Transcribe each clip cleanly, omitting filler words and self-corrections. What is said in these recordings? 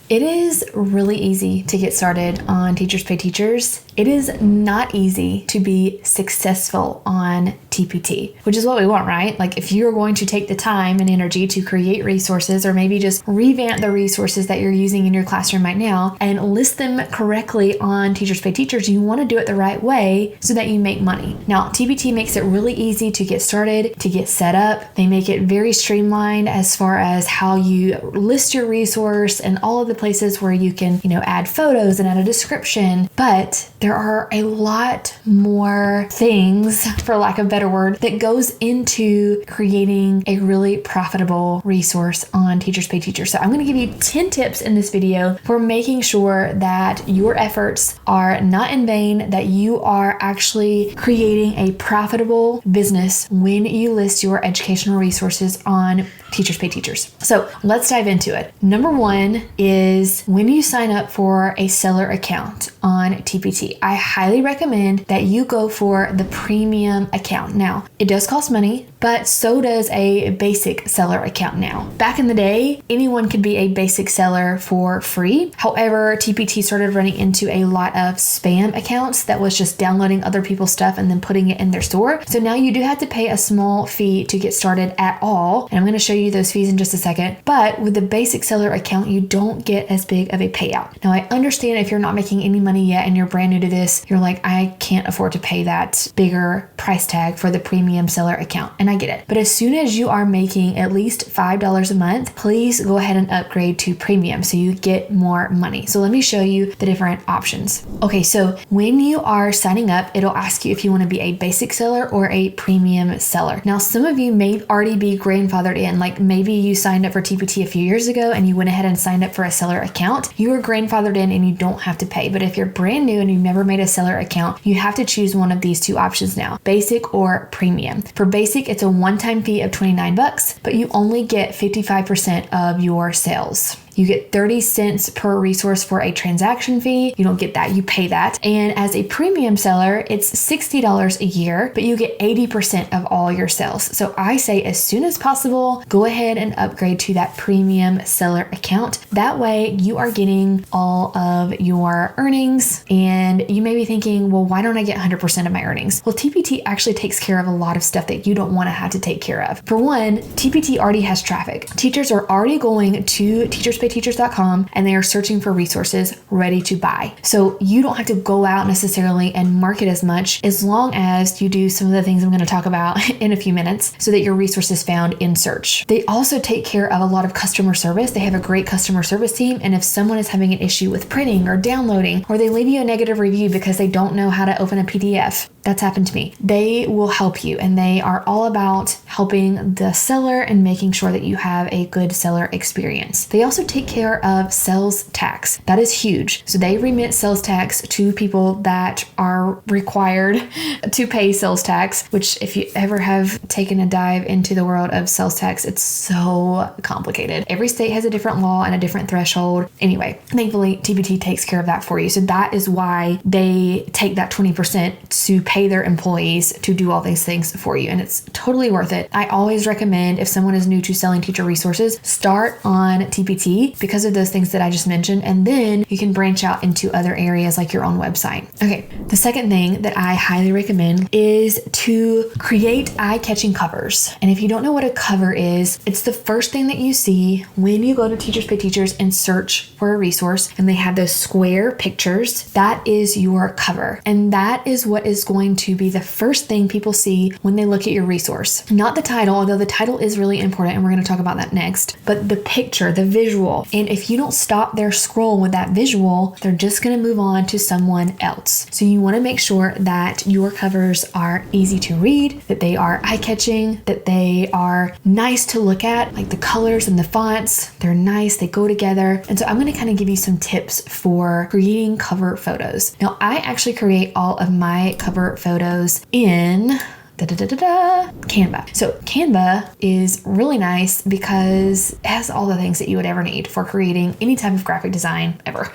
It is really easy to get started on Teachers Pay Teachers. It is not easy to be successful on TPT, which is what we want, right? Like if you're going to take the time and energy to create resources or maybe just revamp the resources that you're using in your classroom right now and list them correctly on Teachers Pay Teachers, you want to do it the right way so that you make money. Now, TPT makes it really easy to get started, to get set up. They make it very streamlined as far as how you list your resource and all of the places where you can, add photos and add a description. But there are a lot more things, for lack of a better word, that goes into creating a really profitable resource on Teachers Pay Teachers. So I'm going to give you 10 tips in this video for making sure that your efforts are not in vain, that you are actually creating a profitable business when you list your educational resources on Teachers Pay Teachers. So let's dive into it. Number one is when you sign up for a seller account on TPT, I highly recommend that you go for the premium account. Now, it does cost money, but so does a basic seller account now. Back in the day, anyone could be a basic seller for free. However, TPT started running into a lot of spam accounts that was just downloading other people's stuff and then putting it in their store. So now you do have to pay a small fee to get started at all. And I'm going to show you those fees in just a second. But with the basic seller account, you don't get as big of a payout. Now, I understand if you're not making any money yet and you're brand new to this, you're like, I can't afford to pay that bigger price tag for the premium seller account. And I get it. But as soon as you are making at least $5 a month, please go ahead and upgrade to premium so you get more money. So let me show you the different options. Okay, so when you are signing up, it'll ask you if you want to be a basic seller or a premium seller. Now, some of you may already be grandfathered in, like maybe you signed up for TPT a few years ago and you went ahead and signed up for a seller account. You are grandfathered in and you don't have to pay. But if you're brand new and you've never made a seller account, you have to choose one of these two options now, basic or premium. For basic, it's a one-time fee of $29, but you only get 55% of your sales. You get 30 cents per resource for a transaction fee. You don't get that, you pay that. And as a premium seller, it's $60 a year, but you get 80% of all your sales. So I say as soon as possible, go ahead and upgrade to that premium seller account. That way you are getting all of your earnings. And you may be thinking, well, why don't I get 100% of my earnings? Well, TPT actually takes care of a lot of stuff that you don't want to have to take care of. For one, TPT already has traffic. Teachers are already going to teachers.com and they are searching for resources ready to buy. So you don't have to go out necessarily and market as much as long as you do some of the things I'm going to talk about in a few minutes so that your resource is found in search. They also take care of a lot of customer service. They have a great customer service team. And if someone is having an issue with printing or downloading, or they leave you a negative review because they don't know how to open a PDF, that's happened to me. They will help you and they are all about helping the seller and making sure that you have a good seller experience. They also take care of sales tax. That is huge. So they remit sales tax to people that are required to pay sales tax, which if you ever have taken a dive into the world of sales tax, it's so complicated. Every state has a different law and a different threshold. Anyway, thankfully, TPT takes care of that for you. So that is why they take that 20% to pay their employees to do all these things for you. And it's totally worth it. I always recommend if someone is new to selling teacher resources, start on TPT because of those things that I just mentioned. And then you can branch out into other areas like your own website. Okay. The second thing that I highly recommend is to create eye-catching covers. And if you don't know what a cover is, it's the first thing that you see when you go to Teachers Pay Teachers and search for a resource and they have those square pictures. That is your cover. And that is what is going to be the first thing people see when they look at your resource. Not the title, although the title is really important and we're going to talk about that next, but the picture, the visual. And if you don't stop their scroll with that visual, they're just going to move on to someone else. So you want to make sure that your covers are easy to read, that they are eye-catching, that they are nice to look at, like the colors and the fonts, they're nice, they go together. And so I'm going to kind of give you some tips for creating cover photos. Now, I actually create all of my cover photos in Canva. So Canva is really nice because it has all the things that you would ever need for creating any type of graphic design ever.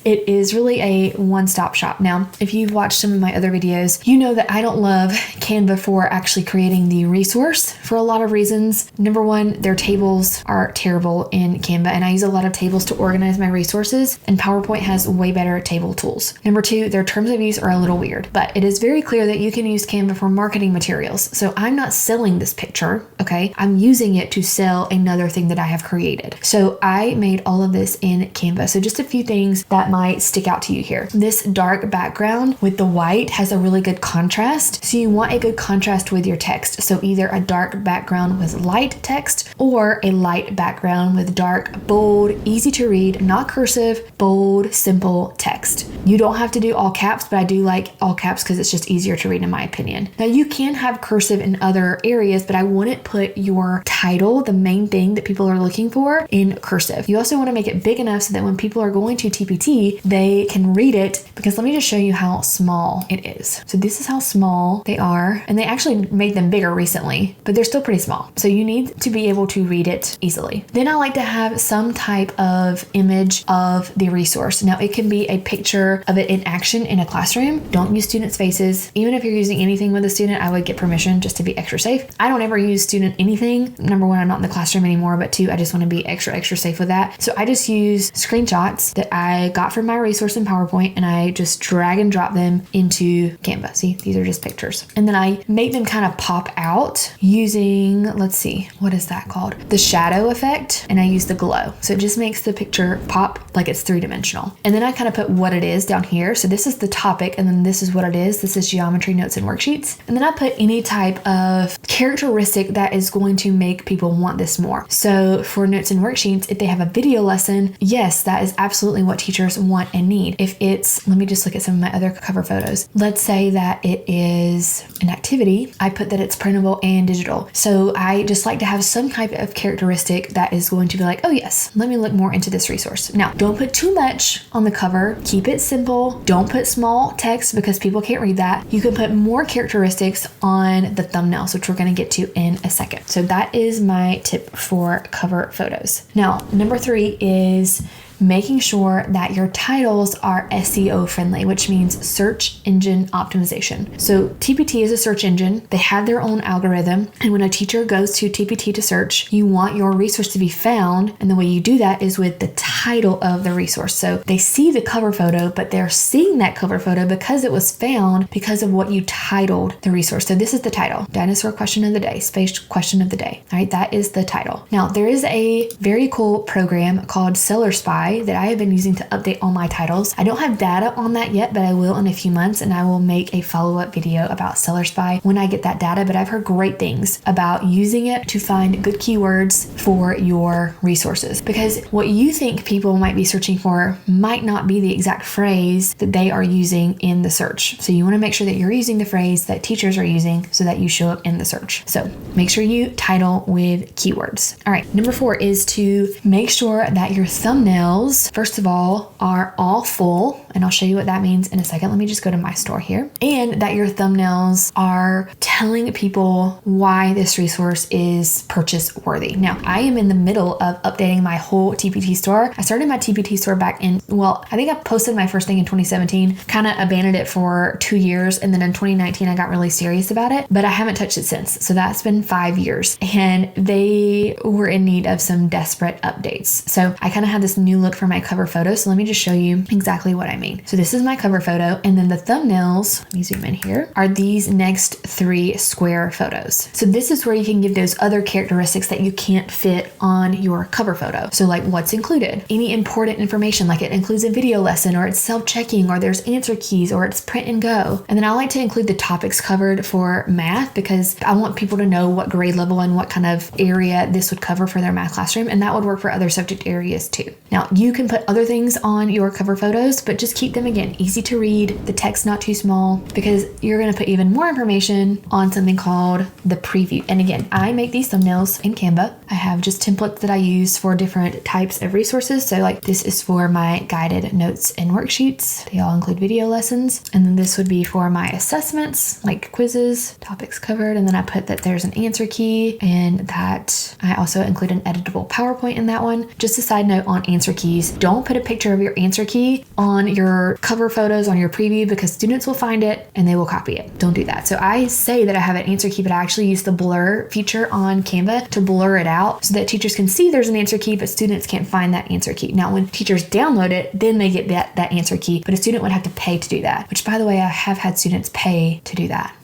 It is really a one-stop shop. Now, if you've watched some of my other videos, you know that I don't love Canva for actually creating the resource for a lot of reasons. Number one, their tables are terrible in Canva, and I use a lot of tables to organize my resources, and PowerPoint has way better table tools. Number two, their terms of use are a little weird, but it is very clear that you can use Canva for marketing materials. So I'm not selling this picture, okay? I'm using it to sell another thing that I have created. So I made all of this in Canva. So just a few things that might stick out to you here. This dark background with the white has a really good contrast. So you want a good contrast with your text. So either a dark background with light text or a light background with dark, bold, easy to read, not cursive, bold, simple text. You don't have to do all caps, but I do like all caps because it's just easier to read in my opinion. Now you can have cursive in other areas, but I wouldn't put your title, the main thing that people are looking for, in cursive. You also want to make it big enough so that when people are going to TPT, they can read it, because let me just show you how small it is. So this is how small they are, and they actually made them bigger recently, but they're still pretty small. So you need to be able to read it easily. Then I like to have some type of image of the resource. Now it can be a picture of it in action in a classroom. Don't use students' faces. Even if you're using anything with a student, I would get permission just to be extra safe. I don't ever use student anything. Number one, I'm not in the classroom anymore, but two, I just want to be extra safe with that. So I just use screenshots that I got from my resource in PowerPoint, and I just drag and drop them into Canva. See, these are just pictures. And then I make them kind of pop out using, let's see, what is that called? The shadow effect. And I use the glow. So it just makes the picture pop like it's three-dimensional. And then I kind of put what it is down here. So this is the topic, and then this is what it is. This is geometry, notes, and worksheets. And then I put any type of characteristic that is going to make people want this more. So for notes and worksheets, if they have a video lesson, yes, that is absolutely what teachers want and need. If it's, let me just look at some of my other cover photos. Let's say that it is an activity, I put that it's printable and digital. So I just like to have some type of characteristic that is going to be like, oh yes, let me look more into this resource. Now, don't put too much on the cover. Keep it simple. Don't put small text because people can't read that. You can put more characteristics on the thumbnails, which we're going to get to in a second. So that is my tip for cover photos. Now, number 3 is making sure that your titles are SEO friendly, which means search engine optimization. So TPT is a search engine. They have their own algorithm. And when a teacher goes to TPT to search, you want your resource to be found. And the way you do that is with the title of the resource. So they see the cover photo, but they're seeing that cover photo because it was found because of what you titled the resource. So this is the title, Dinosaur Question of the Day, Space Question of the Day. All right, that is the title. Now, there is a very cool program called Seller Spy that I have been using to update all my titles. I don't have data on that yet, but I will in a few months, and I will make a follow-up video about Seller Spy when I get that data. But I've heard great things about using it to find good keywords for your resources, because what you think people might be searching for might not be the exact phrase that they are using in the search. So you want to make sure that you're using the phrase that teachers are using so that you show up in the search. So make sure you title with keywords. All right, number 4 is to make sure that your thumbnails, first of all, are all full, and I'll show you what that means in a second. Let me just go to my store here. And that your thumbnails are telling people why this resource is purchase worthy. Now, I am in the middle of updating my whole TPT store. I started my TPT store back in, well, I think I posted my first thing in 2017, kind of abandoned it for 2 years. And then in 2019, I got really serious about it, but I haven't touched it since. So that's been 5 years, and they were in need of some desperate updates. So I kind of had this new look for my cover photo. So let me just show you exactly what I mean. So this is my cover photo, and then the thumbnails, let me zoom in here, are these next 3 square photos. So this is where you can give those other characteristics that you can't fit on your cover photo. So like what's included, any important information, like it includes a video lesson, or it's self-checking, or there's answer keys, or it's print and go. And then I like to include the topics covered for math, because I want people to know what grade level and what kind of area this would cover for their math classroom. And that would work for other subject areas too. Now, you can put other things on your cover photos, but just keep them, again, easy to read, the text not too small, because you're going to put even more information on something called the preview. And again, I make these thumbnails in Canva. I have just templates that I use for different types of resources. So like this is for my guided notes and worksheets. They all include video lessons. And then this would be for my assessments, like quizzes, topics covered. And then I put that there's an answer key, and that I also include an editable PowerPoint in that one. Just a side note on answer keys, don't put a picture of your answer key on your cover photos on your preview, because students will find it and they will copy it. Don't do that. So I say that I have an answer key, but I actually use the blur feature on Canva to blur it out so that teachers can see there's an answer key, but students can't find that answer key. Now, when teachers download it, then they get that answer key, but a student would have to pay to do that, which, by the way, I have had students pay to do that.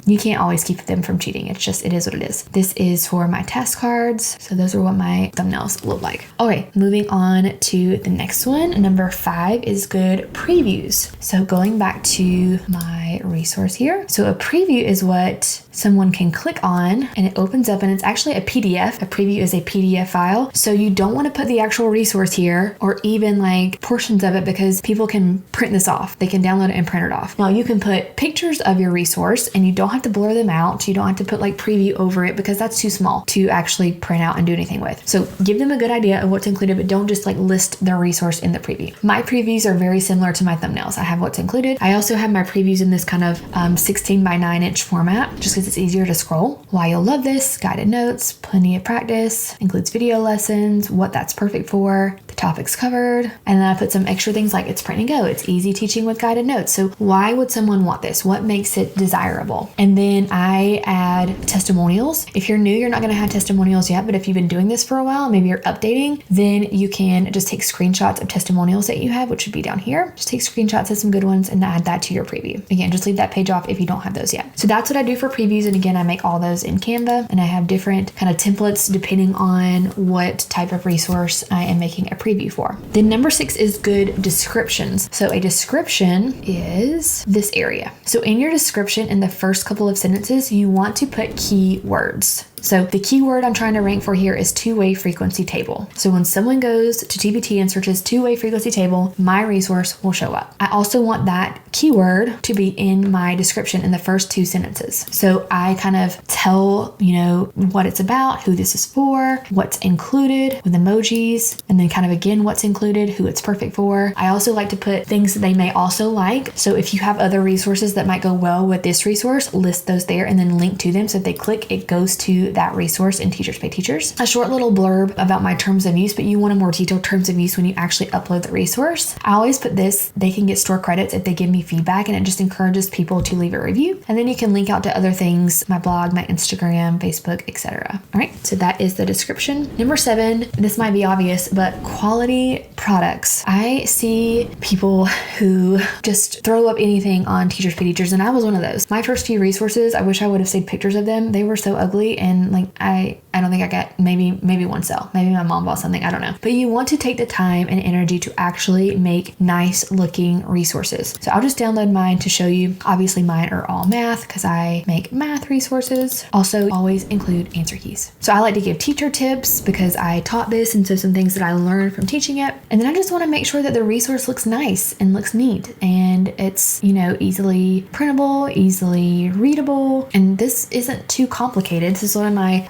You can't always keep them from cheating. It is what it is. This is for my task cards. So those are what my thumbnails look like. Okay, moving on to the next one. Number 5 is good previews. So going back to my resource here. So a preview is what someone can click on and it opens up, and it's actually a PDF. A preview is a PDF file. So you don't want to put the actual resource here or even like portions of it, because people can print this off. They can download it and print it off. Now you can put pictures of your resource, and you don't have to blur them out. You don't have to put like preview over it, because that's too small to actually print out and do anything with. So give them a good idea of what's included, but don't just like list their resource in the preview. My previews are very similar to my thumbnails. I have what's included. I also have my previews in this kind of 16 by 9 inch format, just because it's easier to scroll. Why you'll love this: guided notes, plenty of practice, includes video lessons, what that's perfect for, the topics covered, and then I put some extra things like it's print and go, it's easy teaching with guided notes. So why would someone want this? What makes it desirable? And then I add testimonials. If you're new, you're not going to have testimonials yet, but if you've been doing this for a while, maybe you're updating, then you can just take screenshots of testimonials that you have, which would be down here. Just take screenshots of some good ones and add that to your preview. Again, just leave that page off if you don't have those yet. So that's what I do for previews. And again, I make all those in Canva, and I have different kind of templates depending on what type of resource I am making a preview for. Then number 6 is good descriptions. So a description is this area. So in your description, in the first couple of sentences, you want to put keywords. So the keyword I'm trying to rank for here is two-way frequency table. So when someone goes to TPT and searches two-way frequency table, my resource will show up. I also want that keyword to be in my description in the first 2 sentences. So I kind of tell, what it's about, who this is for, what's included with emojis, and then kind of again, what's included, who it's perfect for. I also like to put things that they may also like. So if you have other resources that might go well with this resource, list those there and then link to them. So if they click, it goes to that resource in Teachers Pay Teachers. A short little blurb about my terms of use, but you want a more detailed terms of use when you actually upload the resource. I always put this, they can get store credits if they give me feedback, and it just encourages people to leave a review. And then you can link out to other things, my blog, my Instagram, Facebook, etc. All right, so that is the description. Number 7, this might be obvious, but quality products. I see people who just throw up anything on Teachers Pay Teachers, and I was one of those. My first few resources, I wish I would have saved pictures of them. They were so ugly, and I don't think I got maybe one sale. Maybe my mom bought something, I don't know. But you want to take the time and energy to actually make nice looking resources. So I'll just download mine to show you. Obviously mine are all math because I make math resources. Also always include answer keys. So I like to give teacher tips because I taught this, and so some things that I learned from teaching it. And then I just want to make sure that the resource looks nice and looks neat, and it's, easily printable, easily readable. And this isn't too complicated. This is one of my,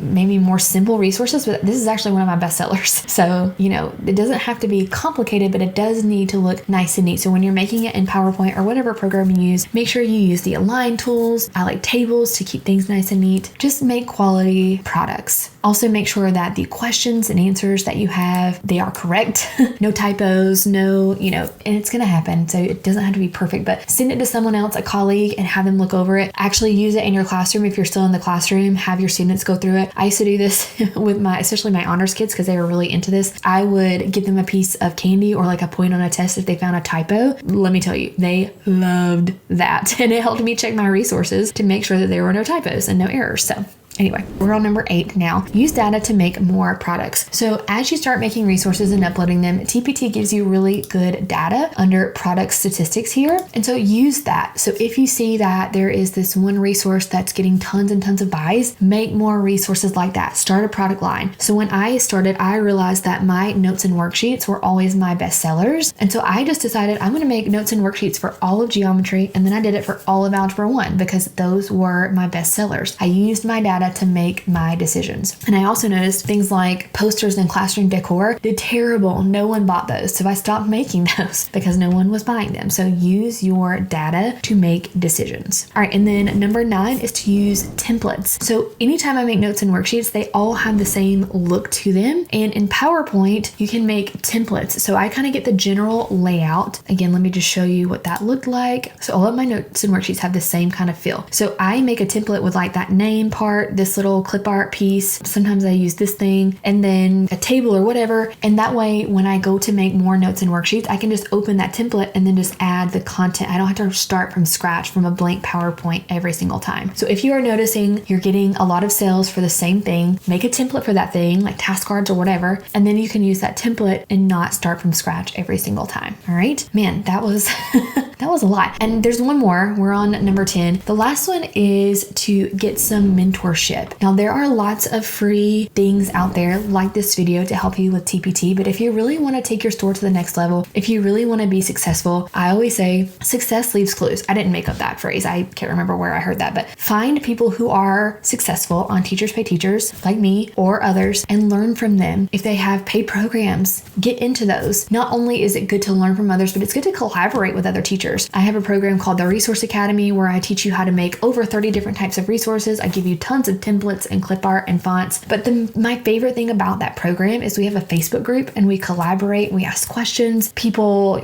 maybe more simple resources, but this is actually one of my best sellers. So, it doesn't have to be complicated, but it does need to look nice and neat. So when you're making it in PowerPoint or whatever program you use, make sure you use the align tools. I like tables to keep things nice and neat. Just make quality products. Also make sure that the questions and answers that you have, they are correct. No typos, and it's going to happen. So it doesn't have to be perfect, but send it to someone else, a colleague, and have them look over it. Actually use it in your classroom. If you're still in the classroom, have your students go through it. I used to do this with especially my honors kids, because they were really into this. I would give them a piece of candy or like a point on a test if they found a typo. Let me tell you, they loved that. And it helped me check my resources to make sure that there were no typos and no errors. So Anyway, we're on number 8 now. Use data to make more products. So as you start making resources and uploading them, TPT gives you really good data under product statistics here. And so use that. So if you see that there is this one resource that's getting tons and tons of buys, make more resources like that. Start a product line. So when I started, I realized that my notes and worksheets were always my best sellers. And so I just decided I'm going to make notes and worksheets for all of geometry. And then I did it for all of Algebra 1 because those were my best sellers. I used my data to make my decisions. And I also noticed things like posters and classroom decor did terrible. No one bought those. So I stopped making those because no one was buying them. So use your data to make decisions. All right. And then number 9 is to use templates. So anytime I make notes and worksheets, they all have the same look to them. And in PowerPoint, you can make templates. So I kind of get the general layout. Again, let me just show you what that looked like. So all of my notes and worksheets have the same kind of feel. So I make a template with like that name part, this little clip art piece. Sometimes I use this thing and then a table or whatever. And that way, when I go to make more notes and worksheets, I can just open that template and then just add the content. I don't have to start from scratch from a blank PowerPoint every single time. So if you are noticing you're getting a lot of sales for the same thing, make a template for that thing, like task cards or whatever, and then you can use that template and not start from scratch every single time. All right, man, that was that was a lot. And there's one more. We're on number 10. The last one is to get some mentorship. Now, there are lots of free things out there like this video to help you with TPT, but if you really want to take your store to the next level, if you really want to be successful, I always say success leaves clues. I didn't make up that phrase. I can't remember where I heard that, but find people who are successful on Teachers Pay Teachers like me or others and learn from them. If they have paid programs, get into those. Not only is it good to learn from others, but it's good to collaborate with other teachers. I have a program called the Resource Academy where I teach you how to make over 30 different types of resources. I give you tons of templates and clip art and fonts. But my favorite thing about that program is we have a Facebook group and we collaborate, we ask questions. People,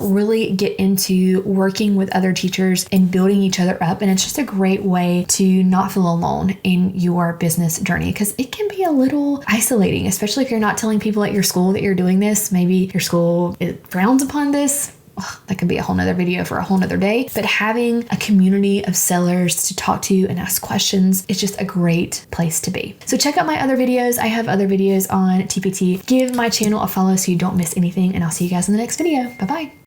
really get into working with other teachers and building each other up. And it's just a great way to not feel alone in your business journey because it can be a little isolating, especially if you're not telling people at your school that you're doing this. Maybe your school frowns upon this. That could be a whole nother video for a whole nother day, but having a community of sellers to talk to and ask questions is just a great place to be. So check out my other videos. I have other videos on TPT. Give my channel a follow so you don't miss anything, and I'll see you guys in the next video. Bye-bye.